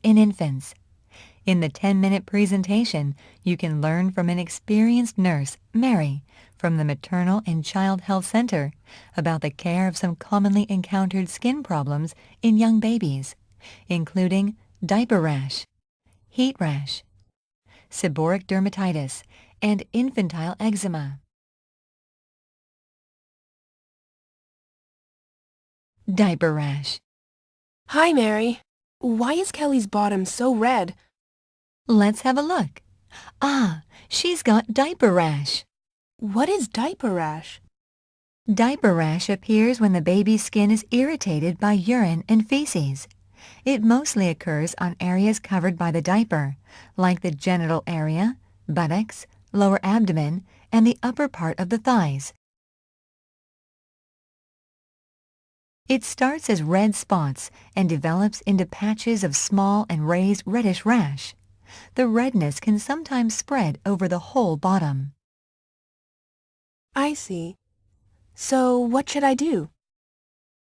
in infants. In the 10-minute presentation, you can learn from an experienced nurse, Mary, from the Maternal and Child Health Center about the care of some commonly encountered skin problems in young babies, including diaper rash, heat rash, seborrheic dermatitis, and infantile eczema. Diaper rash. Hi, Mary. Why is Kelly's bottom so red? Let's have a look. Ah, she's got diaper rash. What is diaper rash? Diaper rash appears when the baby's skin is irritated by urine and feces. It mostly occurs on areas covered by the diaper, like the genital area, buttocks, lower abdomen, and the upper part of the thighs. It starts as red spots and develops into patches of small and raised reddish rash. The redness can sometimes spread over the whole bottom. I see. So what should I do?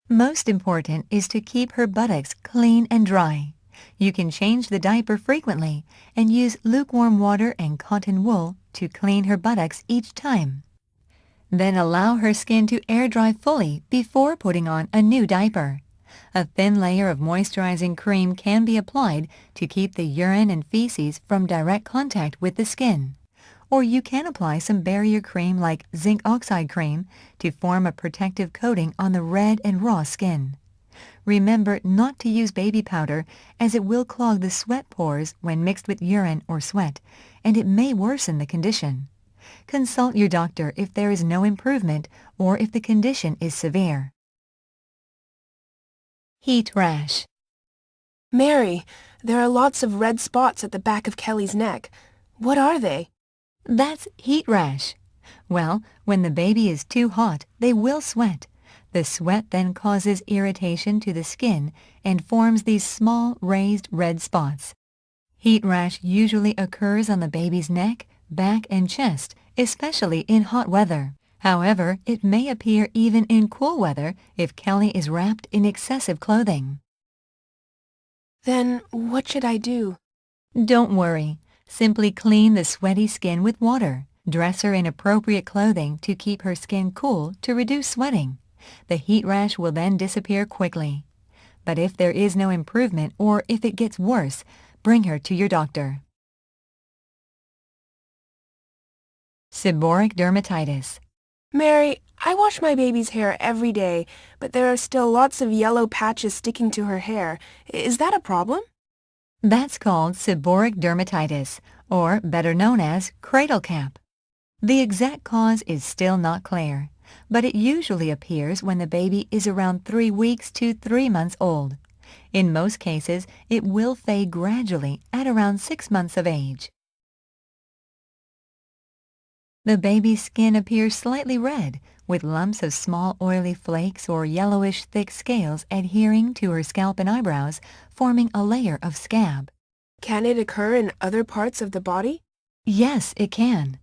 Most important is to keep her buttocks clean and dry. You can change the diaper frequently and use lukewarm water and cotton wool to clean her buttocks each time. Then allow her skin to air dry fully before putting on a new diaper. A thin layer of moisturizing cream can be applied to keep the urine and feces from direct contact with the skin. Or you can apply some barrier cream like zinc oxide cream to form a protective coating on the red and raw skin. Remember not to use baby powder as it will clog the sweat pores when mixed with urine or sweat, and it may worsen the condition. Consult your doctor if there is no improvement or if the condition is severe. Heat rash. Mary, there are lots of red spots at the back of Kelly's neck. What are they? That's heat rash. Well, when the baby is too hot, they will sweat. The sweat then causes irritation to the skin and forms these small raised red spots. Heat rash usually occurs on the baby's neck, back, and chest, especially in hot weather. However, it may appear even in cool weather if Kelly is wrapped in excessive clothing. Then what should I do? Don't worry. Simply clean the sweaty skin with water. Dress her in appropriate clothing to keep her skin cool to reduce sweating. The heat rash will then disappear quickly. But if there is no improvement or if it gets worse, bring her to your doctor. Seborrheic dermatitis. Mary, I wash my baby's hair every day, but there are still lots of yellow patches sticking to her hair. Is that a problem? That's called seborrheic dermatitis, or better known as cradle cap. The exact cause is still not clear, but it usually appears when the baby is around 3 weeks to 3 months old. In most cases, it will fade gradually at around 6 months of age. The baby's skin appears slightly red, with lumps of small oily flakes or yellowish thick scales adhering to her scalp and eyebrows, forming a layer of scab. Can it occur in other parts of the body? Yes, it can.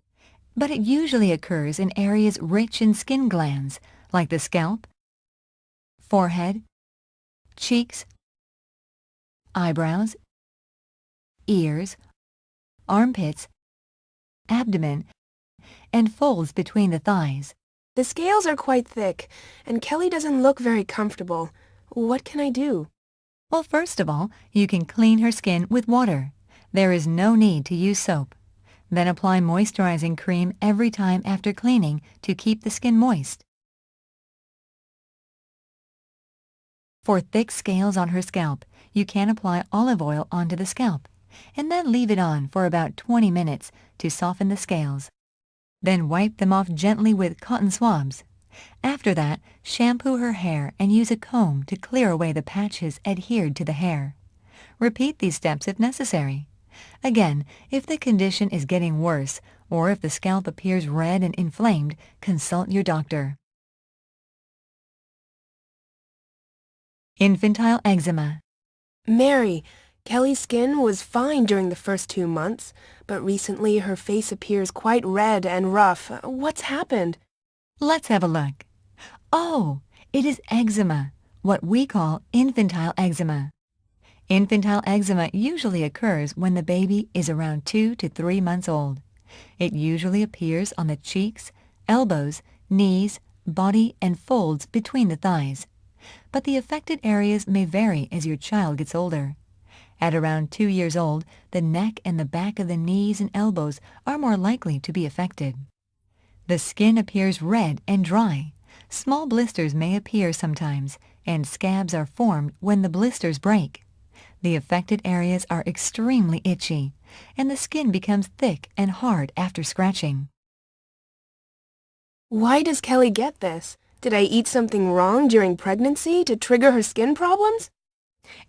But it usually occurs in areas rich in skin glands, like the scalp, forehead, cheeks, eyebrows, ears, armpits, abdomen, and folds between the thighs. The scales are quite thick, and Kelly doesn't look very comfortable. What can I do? Well, first of all, you can clean her skin with water. There is no need to use soap. Then apply moisturizing cream every time after cleaning to keep the skin moist. For thick scales on her scalp, you can apply olive oil onto the scalp, and then leave it on for about 20 minutes to soften the scales. Then wipe them off gently with cotton swabs. After that, shampoo her hair and use a comb to clear away the patches adhered to the hair. Repeat these steps if necessary. Again, if the condition is getting worse or if the scalp appears red and inflamed, consult your doctor. Infantile eczema. Mary, Kelly's skin was fine during the first 2 months, but recently her face appears quite red and rough. What's happened? Let's have a look. Oh, it is eczema, what we call infantile eczema. Infantile eczema usually occurs when the baby is around 2 to 3 months old. It usually appears on the cheeks, elbows, knees, body, and folds between the thighs. But the affected areas may vary as your child gets older. At around 2 years old, the neck and the back of the knees and elbows are more likely to be affected. The skin appears red and dry. Small blisters may appear sometimes, and scabs are formed when the blisters break. The affected areas are extremely itchy, and the skin becomes thick and hard after scratching. Why does Kelly get this? Did I eat something wrong during pregnancy to trigger her skin problems?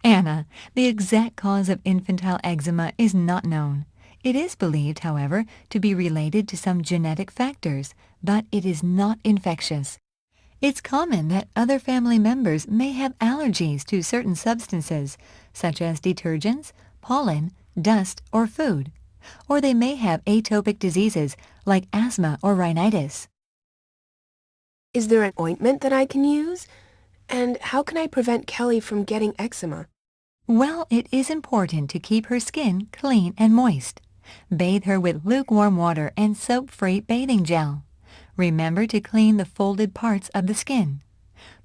Anna, the exact cause of infantile eczema is not known. It is believed, however, to be related to some genetic factors, but it is not infectious. It's common that other family members may have allergies to certain substances, such as detergents, pollen, dust, or food. Or they may have atopic diseases like asthma or rhinitis. Is there an ointment that I can use? And how can I prevent Kelly from getting eczema? Well, it is important to keep her skin clean and moist. Bathe her with lukewarm water and soap-free bathing gel. Remember to clean the folded parts of the skin.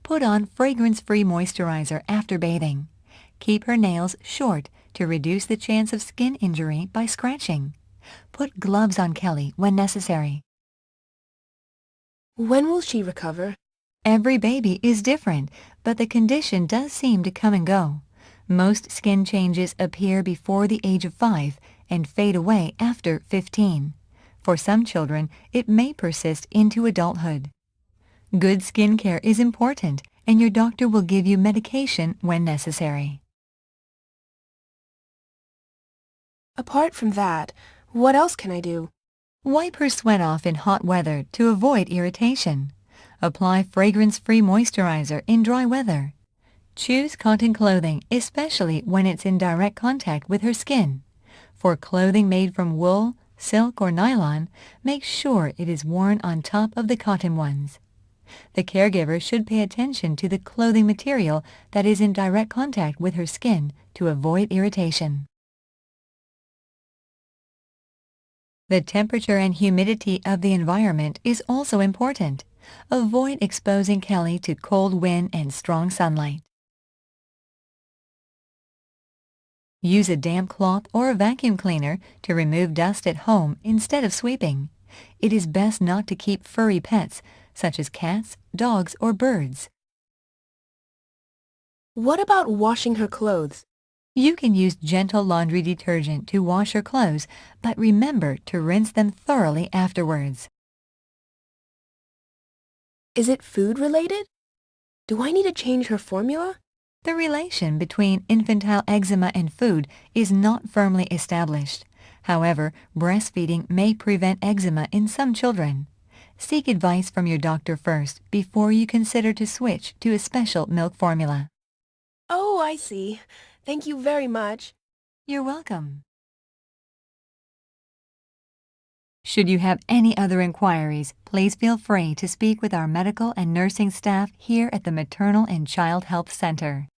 Put on fragrance-free moisturizer after bathing. Keep her nails short to reduce the chance of skin injury by scratching. Put gloves on Kelly when necessary. When will she recover? Every baby is different, but the condition does seem to come and go. Most skin changes appear before the age of 5 and fade away after 15. For some children, it may persist into adulthood. Good skin care is important, and your doctor will give you medication when necessary. Apart from that, what else can I do? Wipe her sweat off in hot weather to avoid irritation. Apply fragrance-free moisturizer in dry weather. Choose cotton clothing, especially when it's in direct contact with her skin. For clothing made from wool, silk, or nylon, make sure it is worn on top of the cotton ones. The caregiver should pay attention to the clothing material that is in direct contact with her skin to avoid irritation. The temperature and humidity of the environment is also important. Avoid exposing Kelly to cold wind and strong sunlight. Use a damp cloth or a vacuum cleaner to remove dust at home instead of sweeping. It is best not to keep furry pets, such as cats, dogs, or birds. What about washing her clothes? You can use gentle laundry detergent to wash her clothes, but remember to rinse them thoroughly afterwards. Is it food-related? Do I need to change her formula? The relation between infantile eczema and food is not firmly established. However, breastfeeding may prevent eczema in some children. Seek advice from your doctor first before you consider to switch to a special milk formula. Oh, I see. Thank you very much. You're welcome. Should you have any other inquiries, please feel free to speak with our medical and nursing staff here at the Maternal and Child Health Center.